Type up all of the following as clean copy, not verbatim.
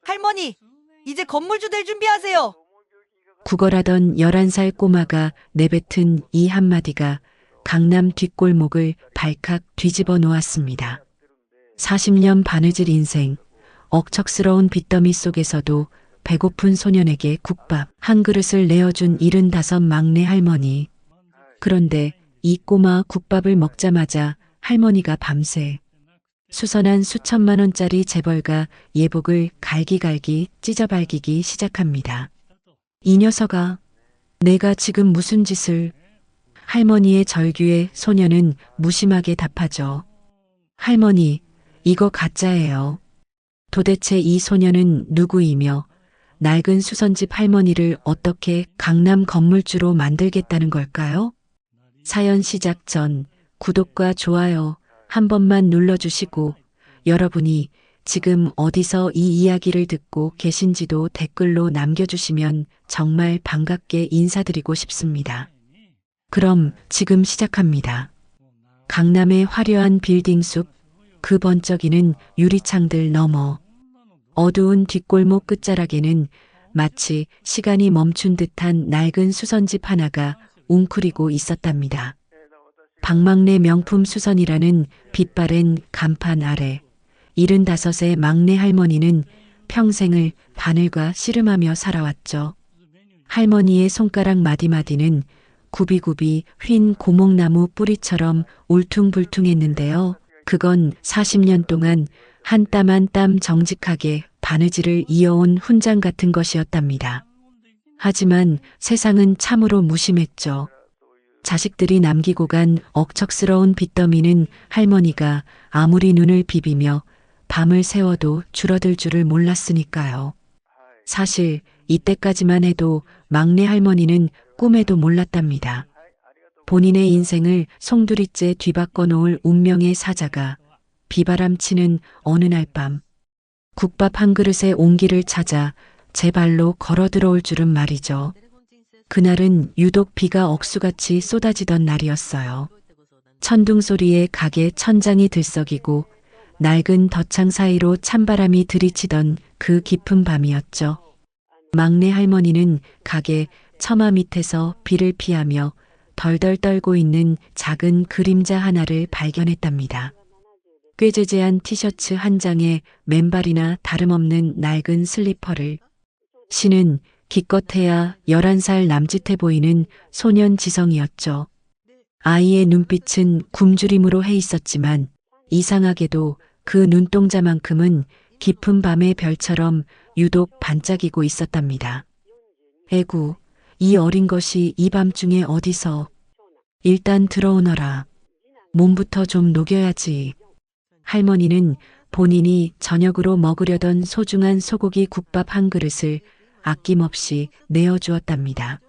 할머니, 이제 건물주 될 준비하세요. 구걸하던 11살 꼬마가 내뱉은 이 한마디가 강남 뒷골목을 발칵 뒤집어 놓았습니다. 40년 바느질 인생, 억척스러운 빚더미 속에서도 배고픈 소년에게 국밥 한 그릇을 내어준 75 막내 할머니. 그런데 이 꼬마 국밥을 먹자마자 할머니가 밤새 수선한 수천만 원짜리 재벌가 예복을 갈기갈기 찢어발기기 시작합니다. 이 녀석아, 내가 지금 무슨 짓을... 할머니의 절규에 소녀는 무심하게 답하죠. 할머니, 이거 가짜예요. 도대체 이 소녀는 누구이며 낡은 수선집 할머니를 어떻게 강남 건물주로 만들겠다는 걸까요? 사연 시작 전 구독과 좋아요 한 번만 눌러주시고 여러분이 지금 어디서 이 이야기를 듣고 계신지도 댓글로 남겨주시면 정말 반갑게 인사드리고 싶습니다. 그럼 지금 시작합니다. 강남의 화려한 빌딩 숲, 그 번쩍이는 유리창들 너머 어두운 뒷골목 끝자락에는 마치 시간이 멈춘 듯한 낡은 수선집 하나가 웅크리고 있었답니다. 박막내 명품 수선이라는 빛바랜 간판 아래 75의 막내 할머니는 평생을 바늘과 씨름하며 살아왔죠. 할머니의 손가락 마디마디는 굽이굽이 휜 고목나무 뿌리처럼 울퉁불퉁했는데요. 그건 40년 동안 한 땀 한 땀 정직하게 바느질을 이어온 훈장 같은 것이었답니다. 하지만 세상은 참으로 무심했죠. 자식들이 남기고 간 억척스러운 빚더미는 할머니가 아무리 눈을 비비며 밤을 새워도 줄어들 줄을 몰랐으니까요. 사실 이때까지만 해도 막내 할머니는 꿈에도 몰랐답니다. 본인의 인생을 송두리째 뒤바꿔 놓을 운명의 사자가 비바람치는 어느 날 밤 국밥 한 그릇의 온기를 찾아 제 발로 걸어 들어올 줄은 말이죠. 그날은 유독 비가 억수같이 쏟아지던 날이었어요. 천둥 소리에 가게 천장이 들썩이고 낡은 덧창 사이로 찬바람이 들이치던 그 깊은 밤이었죠. 막내 할머니는 가게 처마 밑에서 비를 피하며 덜덜 떨고 있는 작은 그림자 하나를 발견했답니다. 꾀재재한 티셔츠 한 장에 맨발이나 다름없는 낡은 슬리퍼를 신은 기껏해야 11살 남짓해 보이는 소년 지성이었죠. 아이의 눈빛은 굶주림으로 해 있었지만 이상하게도 그 눈동자만큼은 깊은 밤의 별처럼 유독 반짝이고 있었답니다. 에구, 이 어린 것이 이 밤중에 어디서... 일단 들어오너라. 몸부터 좀 녹여야지. 할머니는 본인이 저녁으로 먹으려던 소중한 소고기 국밥 한 그릇을 아낌없이 내어주었답니다.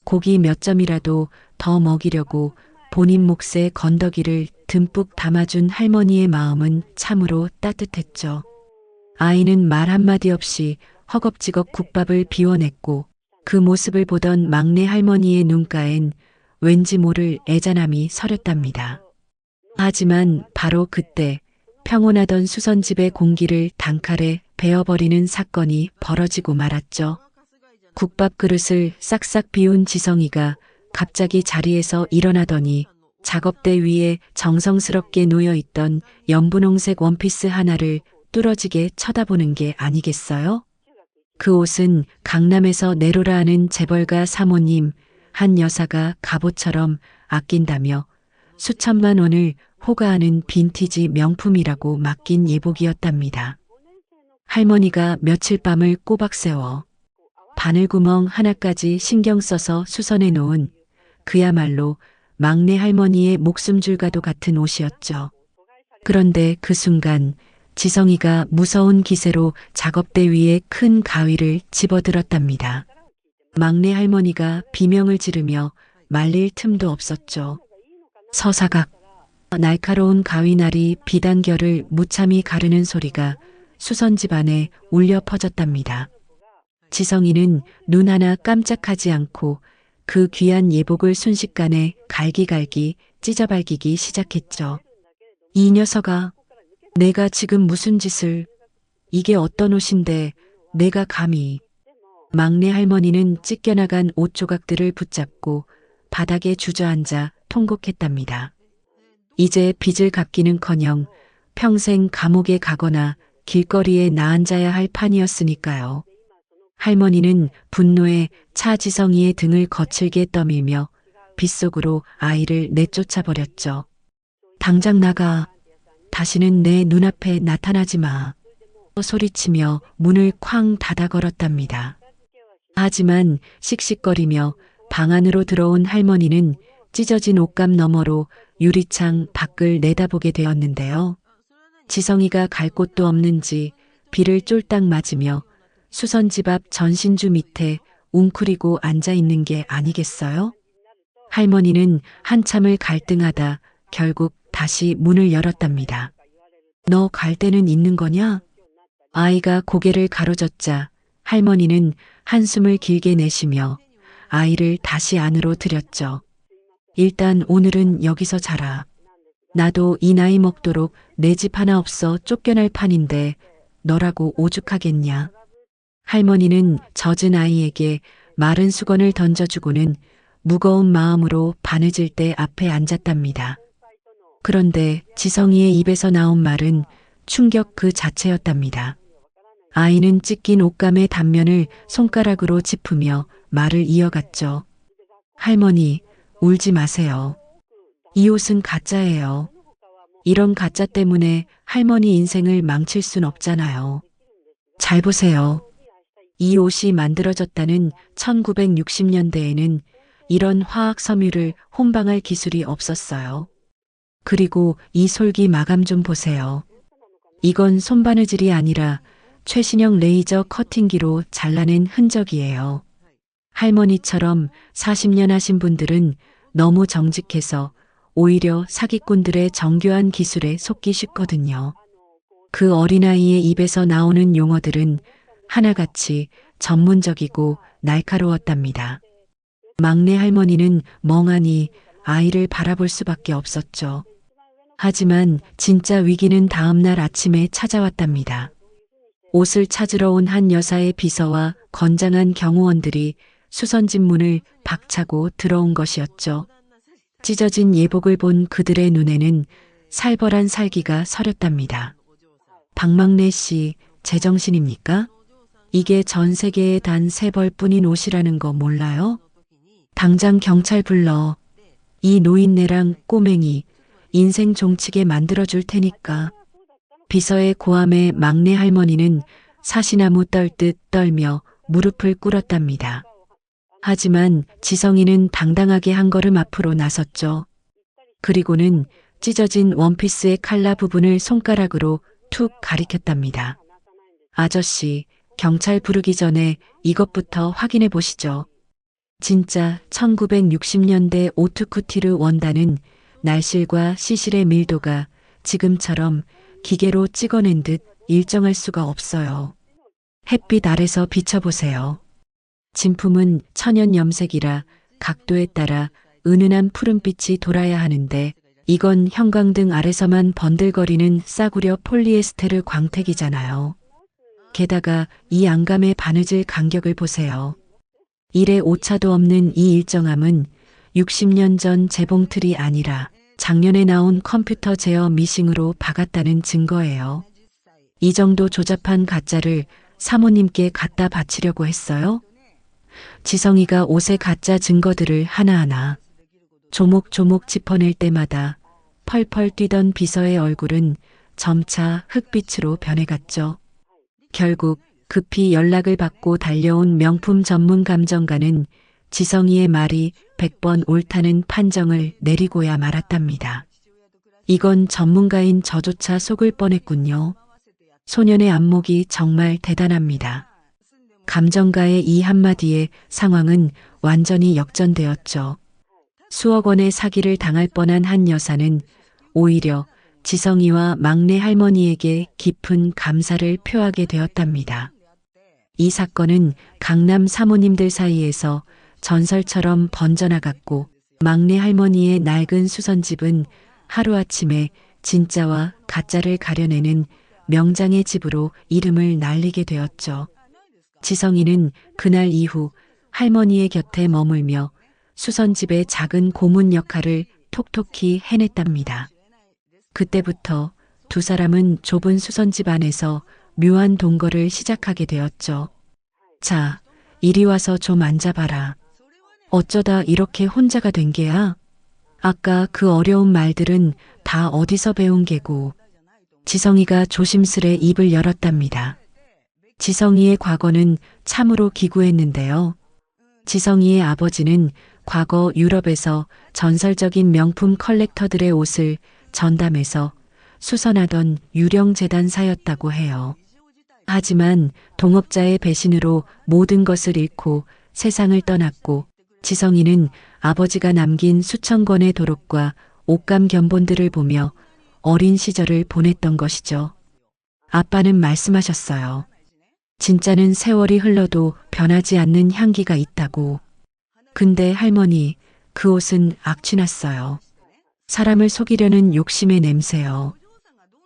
고기 몇 점이라도 더 먹이려고 본인 몫의 건더기를 듬뿍 담아준 할머니의 마음은 참으로 따뜻했죠. 아이는 말 한마디 없이 허겁지겁 국밥을 비워냈고 그 모습을 보던 막내 할머니의 눈가엔 왠지 모를 애잔함이 서렸답니다. 하지만 바로 그때 평온하던 수선집의 공기를 단칼에 베어버리는 사건이 벌어지고 말았죠. 국밥 그릇을 싹싹 비운 지성이가 갑자기 자리에서 일어나더니 작업대 위에 정성스럽게 놓여있던 연분홍색 원피스 하나를 뚫어지게 쳐다보는 게 아니겠어요? 그 옷은 강남에서 내로라 하는 재벌가 사모님 한 여사가 갑옷처럼 아낀다며 수천만 원을 호가하는 빈티지 명품이라고 맡긴 예복이었답니다. 할머니가 며칠 밤을 꼬박 세워 바늘구멍 하나까지 신경 써서 수선해 놓은 그야말로 막내 할머니의 목숨줄과도 같은 옷이었죠. 그런데 그 순간 지성이가 무서운 기세로 작업대 위에 큰 가위를 집어들었답니다. 막내 할머니가 비명을 지르며 말릴 틈도 없었죠. 서사각, 날카로운 가위날이 비단결을 무참히 가르는 소리가 수선집 안에 울려 퍼졌답니다. 지성이는 눈 하나 깜짝하지 않고 그 귀한 예복을 순식간에 갈기갈기 찢어발기기 시작했죠. 이 녀석아, 내가 지금 무슨 짓을... 이게 어떤 옷인데 내가 감히. 막내 할머니는 찢겨나간 옷 조각들을 붙잡고 바닥에 주저앉아 통곡했답니다. 이제 빚을 갚기는커녕 평생 감옥에 가거나 길거리에 나앉아야 할 판이었으니까요. 할머니는 분노에 차 지성이의 등을 거칠게 떠밀며 빗속으로 아이를 내쫓아 버렸죠. 당장 나가. 다시는 내 눈앞에 나타나지 마. 소리치며 문을 쾅 닫아 걸었답니다. 하지만 씩씩거리며 방 안으로 들어온 할머니는 찢어진 옷감 너머로 유리창 밖을 내다보게 되었는데요. 지성이가 갈 곳도 없는지 비를 쫄딱 맞으며 수선집 앞 전신주 밑에 웅크리고 앉아 있는 게 아니겠어요? 할머니는 한참을 갈등하다 결국 다시 문을 열었답니다. 너 갈 데는 있는 거냐? 아이가 고개를 가로젓자 할머니는 한숨을 길게 내쉬며 아이를 다시 안으로 들였죠. 일단 오늘은 여기서 자라. 나도 이 나이 먹도록 내 집 하나 없어 쫓겨날 판인데 너라고 오죽하겠냐. 할머니는 젖은 아이에게 마른 수건을 던져주고는 무거운 마음으로 바느질 대 앞에 앉았답니다. 그런데 지성이의 입에서 나온 말은 충격 그 자체였답니다. 아이는 찢긴 옷감의 단면을 손가락으로 짚으며 말을 이어갔죠. 할머니, 울지 마세요. 이 옷은 가짜예요. 이런 가짜 때문에 할머니 인생을 망칠 순 없잖아요. 잘 보세요. 이 옷이 만들어졌다는 1960년대에는 이런 화학 섬유를 혼방할 기술이 없었어요. 그리고 이 솔기 마감 좀 보세요. 이건 손바느질이 아니라 최신형 레이저 커팅기로 잘라낸 흔적이에요. 할머니처럼 40년 하신 분들은 너무 정직해서 오히려 사기꾼들의 정교한 기술에 속기 쉽거든요. 그 어린아이의 입에서 나오는 용어들은 하나같이 전문적이고 날카로웠답니다. 막내 할머니는 멍하니 아이를 바라볼 수밖에 없었죠. 하지만 진짜 위기는 다음날 아침에 찾아왔답니다. 옷을 찾으러 온 한 여사의 비서와 건장한 경호원들이 수선집 문을 박차고 들어온 것이었죠. 찢어진 예복을 본 그들의 눈에는 살벌한 살기가 서렸답니다. 박막내 씨, 제정신입니까? 이게 전 세계에 단 3벌뿐인 옷이라는 거 몰라요? 당장 경찰 불러. 이 노인네랑 꼬맹이 인생 종치게 만들어줄 테니까. 비서의 고함에 막내 할머니는 사시나무 떨듯 떨며 무릎을 꿇었답니다. 하지만 지성이는 당당하게 한 걸음 앞으로 나섰죠. 그리고는 찢어진 원피스의 칼라 부분을 손가락으로 툭 가리켰답니다. 아저씨, 경찰 부르기 전에 이것부터 확인해 보시죠. 진짜 1960년대 오투쿠티르 원단은 날실과 시실의 밀도가 지금처럼 기계로 찍어낸 듯 일정할 수가 없어요. 햇빛 아래서 비춰보세요. 진품은 천연 염색이라 각도에 따라 은은한 푸른빛이 돌아야 하는데 이건 형광등 아래서만 번들거리는 싸구려 폴리에스테르 광택이잖아요. 게다가 이 안감의 바느질 간격을 보세요. 일에 오차도 없는 이 일정함은 60년 전 재봉틀이 아니라 작년에 나온 컴퓨터 제어 미싱으로 박았다는 증거예요. 이 정도 조잡한 가짜를 사모님께 갖다 바치려고 했어요? 지성이가 옷의 가짜 증거들을 하나하나 조목조목 짚어낼 때마다 펄펄 뛰던 비서의 얼굴은 점차 흑빛으로 변해갔죠. 결국 급히 연락을 받고 달려온 명품 전문 감정가는 지성이의 말이 100번 옳다는 판정을 내리고야 말았답니다. 이건 전문가인 저조차 속을 뻔했군요. 소년의 안목이 정말 대단합니다. 감정가의 이 한마디에 상황은 완전히 역전되었죠. 수억 원의 사기를 당할 뻔한 한 여사는 오히려 지성이와 막내 할머니에게 깊은 감사를 표하게 되었답니다. 이 사건은 강남 사모님들 사이에서 전설처럼 번져나갔고 막내 할머니의 낡은 수선집은 하루아침에 진짜와 가짜를 가려내는 명장의 집으로 이름을 날리게 되었죠. 지성이는 그날 이후 할머니의 곁에 머물며 수선집의 작은 고문 역할을 톡톡히 해냈답니다. 그때부터 두 사람은 좁은 수선집 안에서 묘한 동거를 시작하게 되었죠. 자, 이리 와서 좀 앉아봐라. 어쩌다 이렇게 혼자가 된 게야? 아까 그 어려운 말들은 다 어디서 배운 게고. 지성이가 조심스레 입을 열었답니다. 지성이의 과거는 참으로 기구했는데요. 지성이의 아버지는 과거 유럽에서 전설적인 명품 컬렉터들의 옷을 전담해서 수선하던 유령 재단사였다고 해요. 하지만 동업자의 배신으로 모든 것을 잃고 세상을 떠났고 지성이는 아버지가 남긴 수천 권의 도록과 옷감 견본들을 보며 어린 시절을 보냈던 것이죠. 아빠는 말씀하셨어요. 진짜는 세월이 흘러도 변하지 않는 향기가 있다고. 근데 할머니, 그 옷은 악취났어요. 사람을 속이려는 욕심의 냄새요.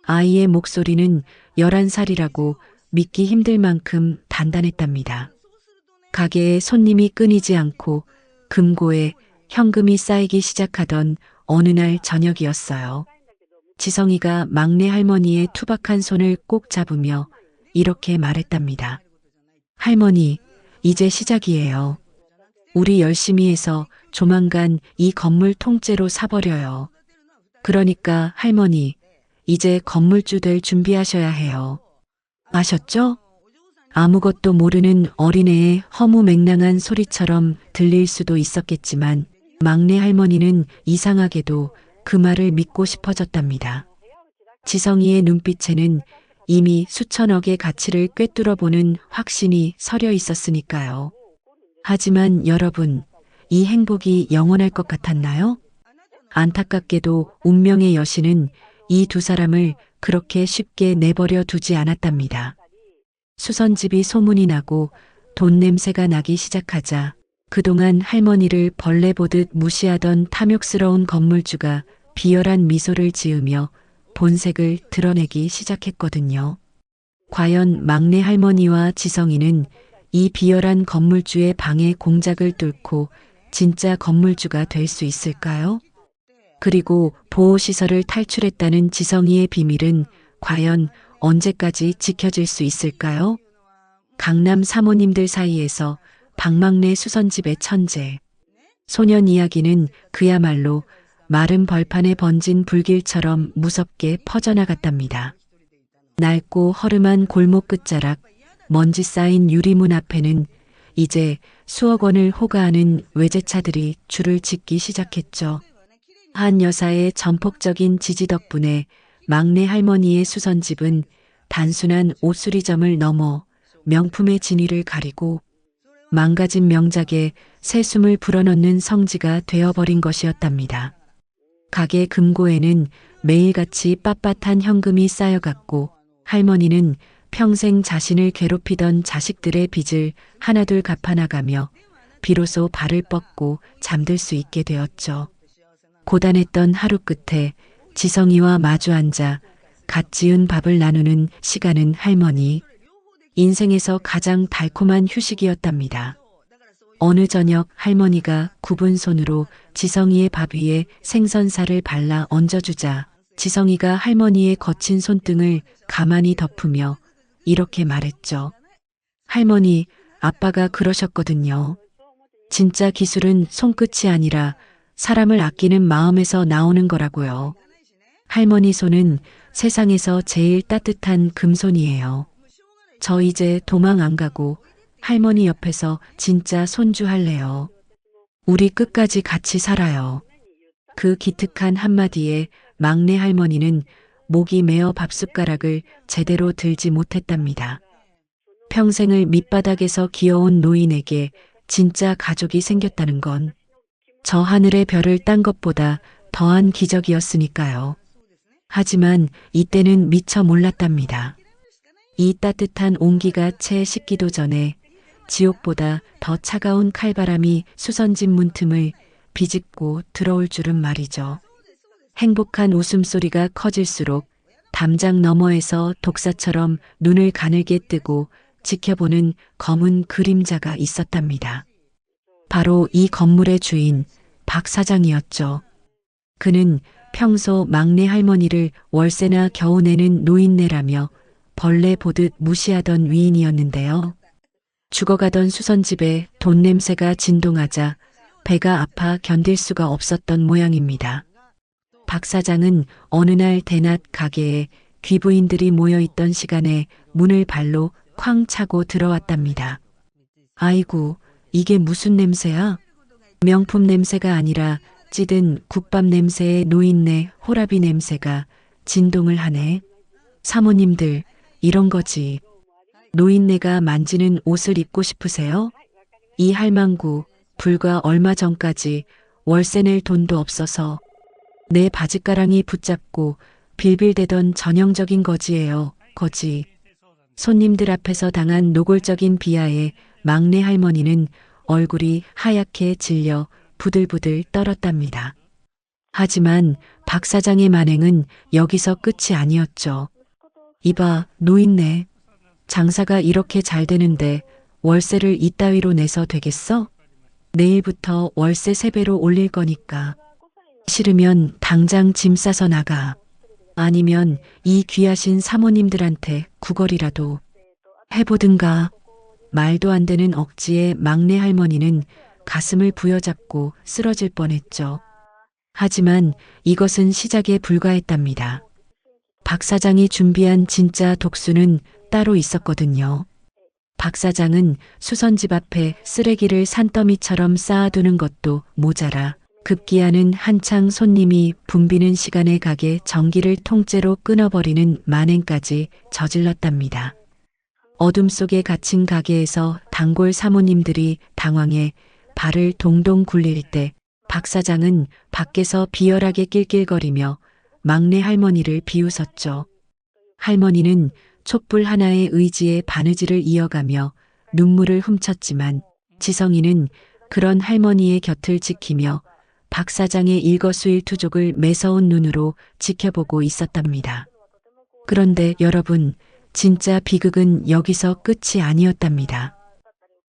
아이의 목소리는 11살이라고 믿기 힘들 만큼 단단했답니다. 가게에 손님이 끊이지 않고 금고에 현금이 쌓이기 시작하던 어느 날 저녁이었어요. 지성이가 막내 할머니의 투박한 손을 꼭 잡으며 이렇게 말했답니다. 할머니, 이제 시작이에요. 우리 열심히 해서 조만간 이 건물 통째로 사버려요. 그러니까 할머니, 이제 건물주 될 준비하셔야 해요. 아셨죠? 아무것도 모르는 어린애의 허무맹랑한 소리처럼 들릴 수도 있었겠지만 막내 할머니는 이상하게도 그 말을 믿고 싶어졌답니다. 지성이의 눈빛에는 이미 수천억의 가치를 꿰뚫어보는 확신이 서려 있었으니까요. 하지만 여러분, 이 행복이 영원할 것 같았나요? 안타깝게도 운명의 여신은 이 두 사람을 그렇게 쉽게 내버려 두지 않았답니다. 수선집이 소문이 나고 돈 냄새가 나기 시작하자 그동안 할머니를 벌레 보듯 무시하던 탐욕스러운 건물주가 비열한 미소를 지으며 본색을 드러내기 시작했거든요. 과연 막내 할머니와 지성이는 이 비열한 건물주의 방해 공작을 뚫고 진짜 건물주가 될 수 있을까요? 그리고 보호시설을 탈출했다는 지성이의 비밀은 과연 언제까지 지켜질 수 있을까요? 강남 사모님들 사이에서 방망래 수선집의 천재. 소년 이야기는 그야말로 마른 벌판에 번진 불길처럼 무섭게 퍼져나갔답니다. 낡고 허름한 골목 끝자락, 먼지 쌓인 유리문 앞에는 이제 수억 원을 호가하는 외제차들이 줄을 짓기 시작했죠. 한 여사의 전폭적인 지지 덕분에 막내 할머니의 수선집은 단순한 옷수리점을 넘어 명품의 진위를 가리고 망가진 명작에 새 숨을 불어넣는 성지가 되어버린 것이었답니다. 가게 금고에는 매일같이 빳빳한 현금이 쌓여갔고 할머니는 평생 자신을 괴롭히던 자식들의 빚을 하나둘 갚아나가며 비로소 발을 뻗고 잠들 수 있게 되었죠. 고단했던 하루 끝에 지성이와 마주 앉아 갓 지은 밥을 나누는 시간은 할머니 인생에서 가장 달콤한 휴식이었답니다. 어느 저녁 할머니가 굽은 손으로 지성이의 밥 위에 생선살을 발라 얹어주자 지성이가 할머니의 거친 손등을 가만히 덮으며 이렇게 말했죠. 할머니, 아빠가 그러셨거든요. 진짜 기술은 손끝이 아니라 사람을 아끼는 마음에서 나오는 거라고요. 할머니 손은 세상에서 제일 따뜻한 금손이에요. 저 이제 도망 안 가고 할머니 옆에서 진짜 손주할래요. 우리 끝까지 같이 살아요. 그 기특한 한마디에 막내 할머니는 목이 메어 밥숟가락을 제대로 들지 못했답니다. 평생을 밑바닥에서 기어온 노인에게 진짜 가족이 생겼다는 건 저 하늘의 별을 딴 것보다 더한 기적이었으니까요. 하지만 이때는 미처 몰랐답니다. 이 따뜻한 온기가 채 식기도 전에 지옥보다 더 차가운 칼바람이 수선집 문틈을 비집고 들어올 줄은 말이죠. 행복한 웃음소리가 커질수록 담장 너머에서 독사처럼 눈을 가늘게 뜨고 지켜보는 검은 그림자가 있었답니다. 바로 이 건물의 주인 박 사장이었죠. 그는 평소 막내 할머니를 월세나 겨우 내는 노인네라며 벌레 보듯 무시하던 위인이었는데요. 죽어가던 수선집에 돈 냄새가 진동하자 배가 아파 견딜 수가 없었던 모양입니다. 박 사장은 어느 날 대낮 가게에 귀부인들이 모여있던 시간에 문을 발로 쾅 차고 들어왔답니다. 아이고, 이게 무슨 냄새야? 명품 냄새가 아니라 찌든 국밥 냄새에 노인네 호라비 냄새가 진동을 하네. 사모님들, 이런 거지. 노인네가 만지는 옷을 입고 싶으세요? 이 할망구, 불과 얼마 전까지 월세 낼 돈도 없어서 내 바짓가랑이 붙잡고 빌빌대던 전형적인 거지예요, 거지. 손님들 앞에서 당한 노골적인 비하에 막내 할머니는 얼굴이 하얗게 질려 부들부들 떨었답니다. 하지만 박 사장의 만행은 여기서 끝이 아니었죠. 이봐, 노인네. 장사가 이렇게 잘 되는데 월세를 이따위로 내서 되겠어? 내일부터 월세 3배로 올릴 거니까. 싫으면 당장 짐 싸서 나가. 아니면 이 귀하신 사모님들한테 구걸이라도 해보든가. 말도 안 되는 억지에 막내 할머니는 가슴을 부여잡고 쓰러질 뻔했죠. 하지만 이것은 시작에 불과했답니다. 박 사장이 준비한 진짜 독수는 따로 있었거든요. 박 사장은 수선집 앞에 쓰레기를 산더미처럼 쌓아두는 것도 모자라 급기야는 한창 손님이 붐비는 시간에 가게 전기를 통째로 끊어버리는 만행까지 저질렀답니다. 어둠 속에 갇힌 가게에서 단골 사모님들이 당황해 발을 동동 굴릴 때 박 사장은 밖에서 비열하게 낄낄거리며 막내 할머니를 비웃었죠. 할머니는 촛불 하나의 의지에 바느질을 이어가며 눈물을 훔쳤지만 지성이는 그런 할머니의 곁을 지키며 박 사장의 일거수일투족을 매서운 눈으로 지켜보고 있었답니다. 그런데 여러분, 진짜 비극은 여기서 끝이 아니었답니다.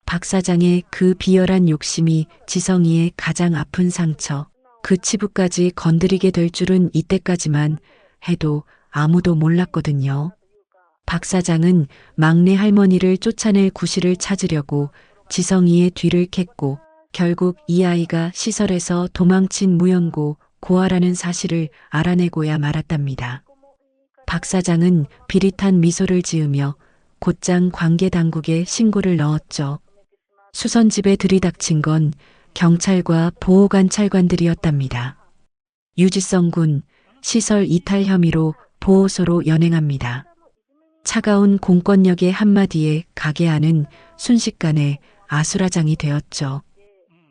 박 사장의 그 비열한 욕심이 지성이의 가장 아픈 상처, 그 치부까지 건드리게 될 줄은 이때까지만 해도 아무도 몰랐거든요. 박 사장은 막내 할머니를 쫓아낼 구실을 찾으려고 지성이의 뒤를 캤고 결국 이 아이가 시설에서 도망친 무연고 고아라는 사실을 알아내고야 말았답니다. 박 사장은 비릿한 미소를 지으며 곧장 관계당국에 신고를 넣었죠. 수선집에 들이닥친 건 경찰과 보호관찰관들이었답니다. 유지성군 시설 이탈 혐의로 보호소로 연행합니다. 차가운 공권력의 한마디에 가게 안은 순식간에 아수라장이 되었죠.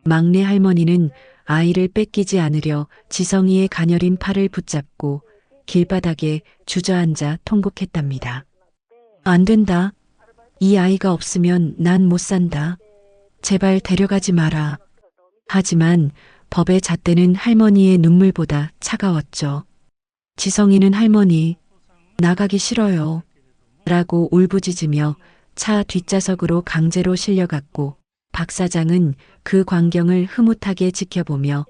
막내 할머니는 아이를 뺏기지 않으려 지성이의 가녀린 팔을 붙잡고 길바닥에 주저앉아 통곡했답니다. 안 된다. 이 아이가 없으면 난 못 산다. 제발 데려가지 마라. 하지만 법의 잣대는 할머니의 눈물보다 차가웠죠. 지성이는 할머니, 나가기 싫어요. 라고 울부짖으며 차 뒷좌석으로 강제로 실려갔고 박 사장은 그 광경을 흐뭇하게 지켜보며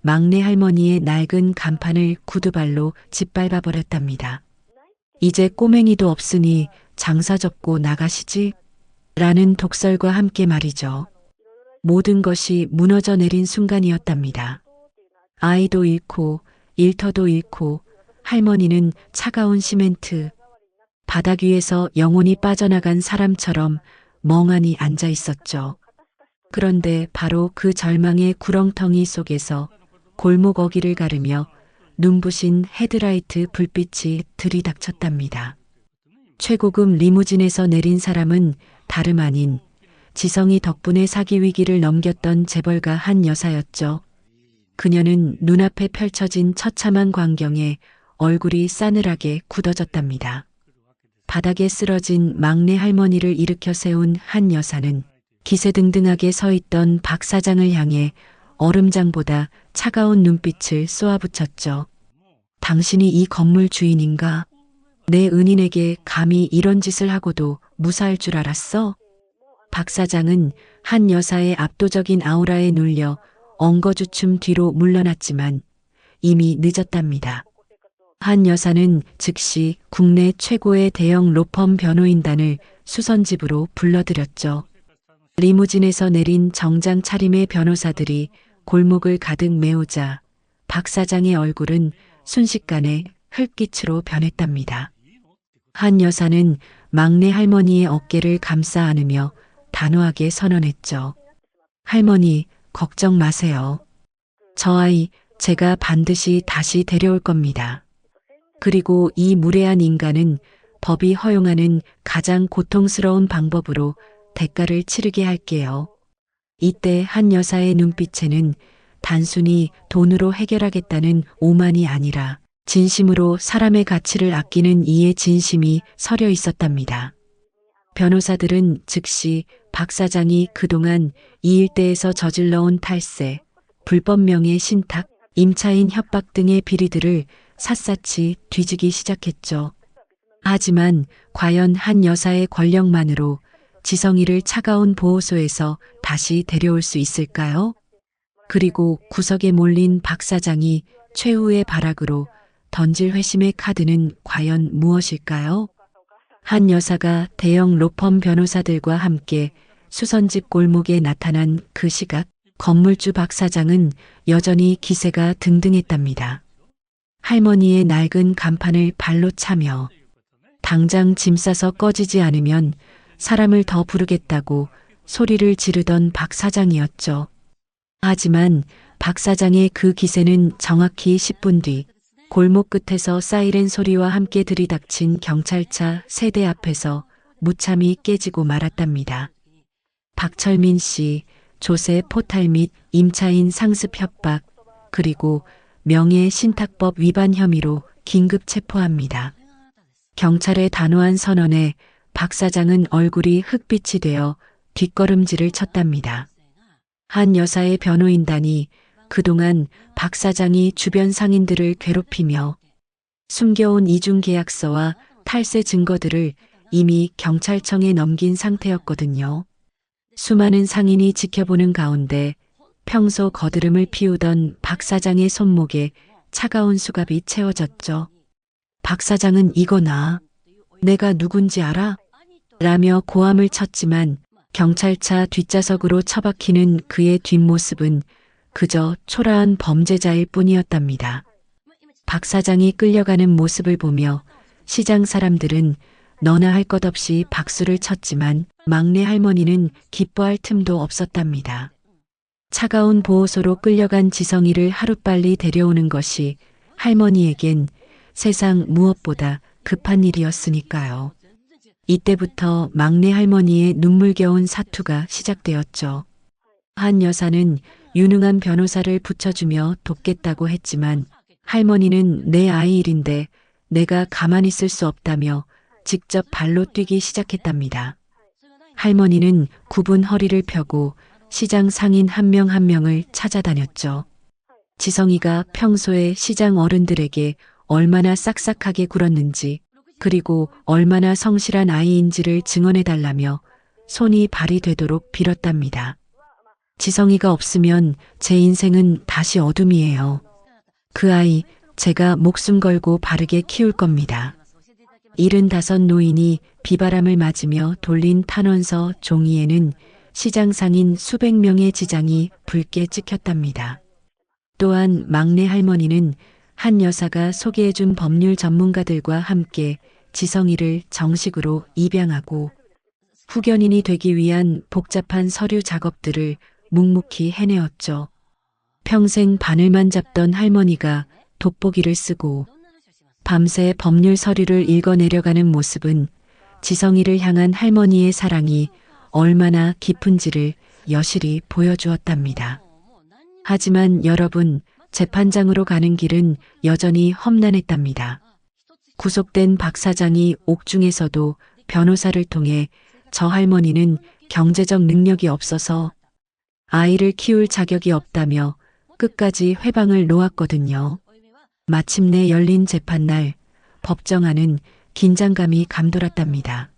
막내 할머니의 낡은 간판을 구두발로 짓밟아 버렸답니다. 이제 꼬맹이도 없으니 장사 접고 나가시지? 라는 독설과 함께 말이죠. 모든 것이 무너져 내린 순간이었답니다. 아이도 잃고 일터도 잃고 할머니는 차가운 시멘트, 바닥 위에서 영혼이 빠져나간 사람처럼 멍하니 앉아 있었죠. 그런데 바로 그 절망의 구렁텅이 속에서 골목 어귀를 가르며 눈부신 헤드라이트 불빛이 들이닥쳤답니다. 최고급 리무진에서 내린 사람은 다름 아닌 지성이 덕분에 사기 위기를 넘겼던 재벌가 한 여사였죠. 그녀는 눈앞에 펼쳐진 처참한 광경에 얼굴이 싸늘하게 굳어졌답니다. 바닥에 쓰러진 막내 할머니를 일으켜 세운 한 여사는 기세등등하게 서 있던 박 사장을 향해 얼음장보다 차가운 눈빛을 쏘아붙였죠. 당신이 이 건물 주인인가? 내 은인에게 감히 이런 짓을 하고도 무사할 줄 알았어? 박 사장은 한 여사의 압도적인 아우라에 눌려 엉거주춤 뒤로 물러났지만 이미 늦었답니다. 한 여사는 즉시 국내 최고의 대형 로펌 변호인단을 수선집으로 불러들였죠. 리무진에서 내린 정장 차림의 변호사들이 골목을 가득 메우자 박 사장의 얼굴은 순식간에 흙빛으로 변했답니다. 한 여사는 막내 할머니의 어깨를 감싸 안으며 단호하게 선언했죠. 할머니, 걱정 마세요. 저 아이 제가 반드시 다시 데려올 겁니다. 그리고 이 무례한 인간은 법이 허용하는 가장 고통스러운 방법으로 대가를 치르게 할게요. 이때 한 여사의 눈빛에는 단순히 돈으로 해결하겠다는 오만이 아니라 진심으로 사람의 가치를 아끼는 이의 진심이 서려 있었답니다. 변호사들은 즉시 박 사장이 그동안 이 일대에서 저질러온 탈세, 불법 명예 신탁, 임차인 협박 등의 비리들을 샅샅이 뒤지기 시작했죠. 하지만 과연 한 여사의 권력만으로 지성이를 차가운 보호소에서 다시 데려올 수 있을까요? 그리고 구석에 몰린 박 사장이 최후의 발악으로 던질 회심의 카드는 과연 무엇일까요? 한 여사가 대형 로펌 변호사들과 함께 수선집 골목에 나타난 그 시각, 건물주 박 사장은 여전히 기세가 등등했답니다. 할머니의 낡은 간판을 발로 차며 당장 짐 싸서 꺼지지 않으면 사람을 더 부르겠다고 소리를 지르던 박 사장이었죠. 하지만 박 사장의 그 기세는 정확히 10분 뒤 골목 끝에서 사이렌 소리와 함께 들이닥친 경찰차 세대 앞에서 무참히 깨지고 말았답니다. 박철민 씨, 조세 포탈 및 임차인 상습 협박, 그리고 명예신탁법 위반 혐의로 긴급 체포합니다. 경찰의 단호한 선언에 박 사장은 얼굴이 흑빛이 되어 뒷걸음질을 쳤답니다. 한 여사의 변호인단이 그동안 박 사장이 주변 상인들을 괴롭히며 숨겨온 이중계약서와 탈세 증거들을 이미 경찰청에 넘긴 상태였거든요. 수많은 상인이 지켜보는 가운데 평소 거드름을 피우던 박 사장의 손목에 차가운 수갑이 채워졌죠. 박 사장은 이거나 내가 누군지 알아? 라며 고함을 쳤지만 경찰차 뒷좌석으로 처박히는 그의 뒷모습은 그저 초라한 범죄자일 뿐이었답니다. 박 사장이 끌려가는 모습을 보며 시장 사람들은 너나 할 것 없이 박수를 쳤지만 막내 할머니는 기뻐할 틈도 없었답니다. 차가운 보호소로 끌려간 지성이를 하루빨리 데려오는 것이 할머니에겐 세상 무엇보다 급한 일이었으니까요. 이때부터 막내 할머니의 눈물겨운 사투가 시작되었죠. 한 여사는 유능한 변호사를 붙여주며 돕겠다고 했지만 할머니는 내 아이 일인데 내가 가만히 있을 수 없다며 직접 발로 뛰기 시작했답니다. 할머니는 굽은 허리를 펴고 시장 상인 한 명 한 명을 찾아다녔죠. 지성이가 평소에 시장 어른들에게 얼마나 싹싹하게 굴었는지 그리고 얼마나 성실한 아이인지를 증언해달라며 손이 발이 되도록 빌었답니다. 지성이가 없으면 제 인생은 다시 어둠이에요. 그 아이 제가 목숨 걸고 바르게 키울 겁니다. 75 노인이 비바람을 맞으며 돌린 탄원서 종이에는 시장 상인 수백 명의 지장이 붉게 찍혔답니다. 또한 막내 할머니는 한 여사가 소개해준 법률 전문가들과 함께 지성이를 정식으로 입양하고 후견인이 되기 위한 복잡한 서류 작업들을 묵묵히 해내었죠. 평생 바늘만 잡던 할머니가 돋보기를 쓰고 밤새 법률 서류를 읽어내려가는 모습은 지성이를 향한 할머니의 사랑이 얼마나 깊은지를 여실히 보여주었답니다. 하지만 여러분, 재판장으로 가는 길은 여전히 험난했답니다. 구속된 박 사장이 옥중에서도 변호사를 통해 저 할머니는 경제적 능력이 없어서 아이를 키울 자격이 없다며 끝까지 회방을 놓았거든요. 마침내 열린 재판날 법정안은 긴장감이 감돌았답니다.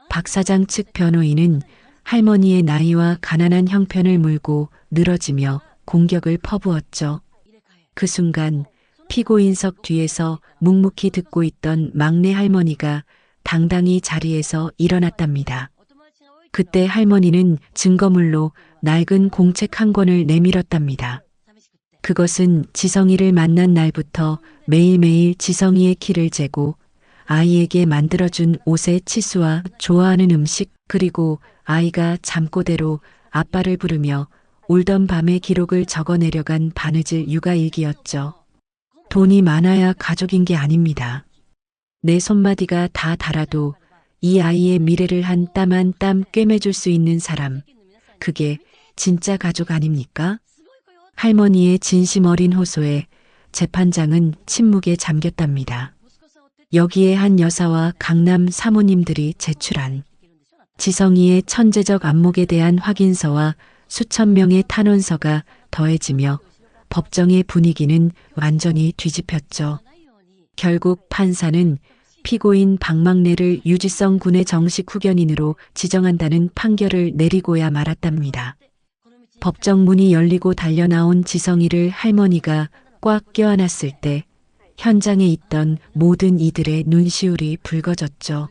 박 사장 측 변호인은 할머니의 나이와 가난한 형편을 물고 늘어지며 공격을 퍼부었죠. 그 순간 피고인석 뒤에서 묵묵히 듣고 있던 막내 할머니가 당당히 자리에서 일어났답니다. 그때 할머니는 증거물로 낡은 공책 한 권을 내밀었답니다. 그것은 지성이를 만난 날부터 매일매일 지성이의 키를 재고 아이에게 만들어준 옷의 치수와 좋아하는 음식 그리고 아이가 잠꼬대로 아빠를 부르며 울던 밤의 기록을 적어내려간 바느질 육아일기였죠. 돈이 많아야 가족인 게 아닙니다. 내 손마디가 다 닳아도 이 아이의 미래를 한 땀 한 땀 꿰매줄 수 있는 사람, 그게 진짜 가족 아닙니까? 할머니의 진심 어린 호소에 재판장은 침묵에 잠겼답니다. 여기에 한 여사와 강남 사모님들이 제출한 지성이의 천재적 안목에 대한 확인서와 수천 명의 탄원서가 더해지며 법정의 분위기는 완전히 뒤집혔죠. 결국 판사는 피고인 박막래를 유지성 군의 정식 후견인으로 지정한다는 판결을 내리고야 말았답니다. 법정 문이 열리고 달려나온 지성이를 할머니가 꽉 껴안았을 때 현장에 있던 모든 이들의 눈시울이 붉어졌죠.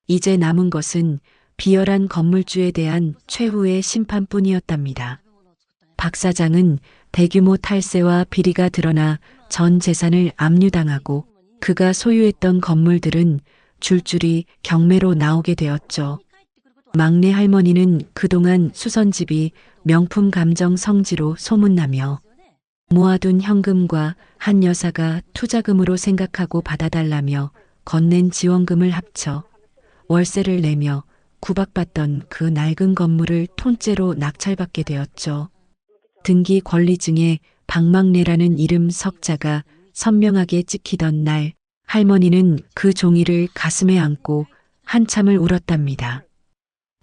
이제 남은 것은 비열한 건물주에 대한 최후의 심판뿐이었답니다. 박 사장은 대규모 탈세와 비리가 드러나 전 재산을 압류당하고 그가 소유했던 건물들은 줄줄이 경매로 나오게 되었죠. 막내 할머니는 그동안 수선집이 명품 감정 성지로 소문나며 모아둔 현금과 한 여사가 투자금으로 생각하고 받아달라며 건넨 지원금을 합쳐 월세를 내며 구박받던 그 낡은 건물을 통째로 낙찰받게 되었죠. 등기 권리증에 박막래라는 이름 석자가 선명하게 찍히던 날 할머니는 그 종이를 가슴에 안고 한참을 울었답니다.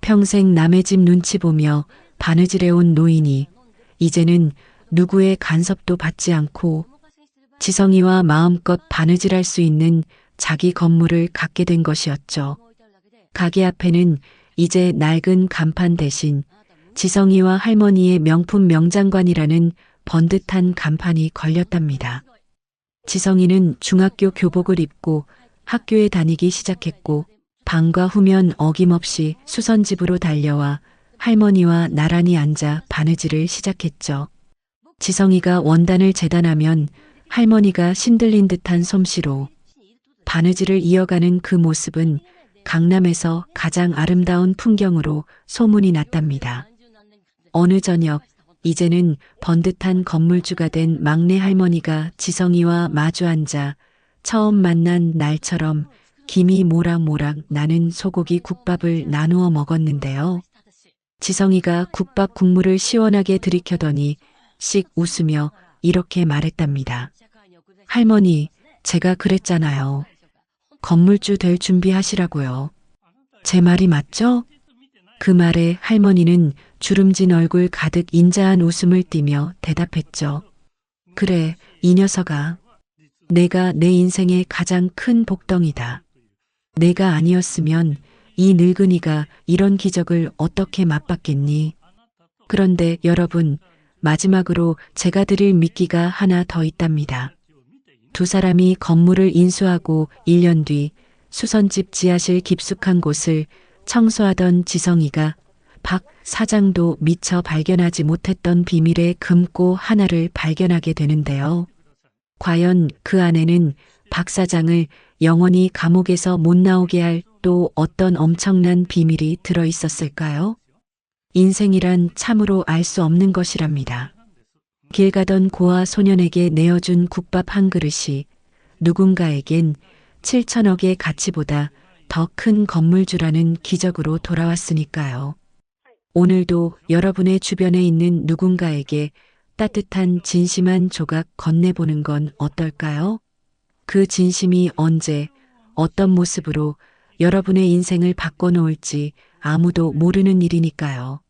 평생 남의 집 눈치 보며 바느질해온 노인이 이제는 누구의 간섭도 받지 않고 지성이와 마음껏 바느질할 수 있는 자기 건물을 갖게 된 것이었죠. 가게 앞에는 이제 낡은 간판 대신 지성이와 할머니의 명품 명장관이라는 번듯한 간판이 걸렸답니다. 지성이는 중학교 교복을 입고 학교에 다니기 시작했고 방과 후면 어김없이 수선집으로 달려와 할머니와 나란히 앉아 바느질을 시작했죠. 지성이가 원단을 재단하면 할머니가 신들린 듯한 솜씨로 바느질을 이어가는 그 모습은 강남에서 가장 아름다운 풍경으로 소문이 났답니다. 어느 저녁 이제는 번듯한 건물주가 된 막내 할머니가 지성이와 마주 앉아 처음 만난 날처럼 김이 모락모락 나는 소고기 국밥을 나누어 먹었는데요. 지성이가 국밥 국물을 시원하게 들이켜더니 씩 웃으며 이렇게 말했답니다. 할머니, 제가 그랬잖아요. 건물주 될 준비하시라고요. 제 말이 맞죠? 그 말에 할머니는 주름진 얼굴 가득 인자한 웃음을 띠며 대답했죠. 그래, 이 녀석아. 내가 내 인생의 가장 큰 복덩이다. 내가 아니었으면 이 늙은이가 이런 기적을 어떻게 맛봤겠니? 그런데 여러분, 마지막으로 제가 드릴 미끼가 하나 더 있답니다. 두 사람이 건물을 인수하고 1년 뒤 수선집 지하실 깊숙한 곳을 청소하던 지성이가 박 사장도 미처 발견하지 못했던 비밀의 금고 하나를 발견하게 되는데요. 과연 그 안에는 박 사장을 영원히 감옥에서 못 나오게 할 또 어떤 엄청난 비밀이 들어 있었을까요? 인생이란 참으로 알 수 없는 것이랍니다. 길 가던 고아 소년에게 내어준 국밥 한 그릇이 누군가에겐 7천억의 가치보다 더 큰 건물주라는 기적으로 돌아왔으니까요. 오늘도 여러분의 주변에 있는 누군가에게 따뜻한 진심 조각 건네보는 건 어떨까요? 그 진심이 언제, 어떤 모습으로 여러분의 인생을 바꿔놓을지 아무도 모르는 일이니까요.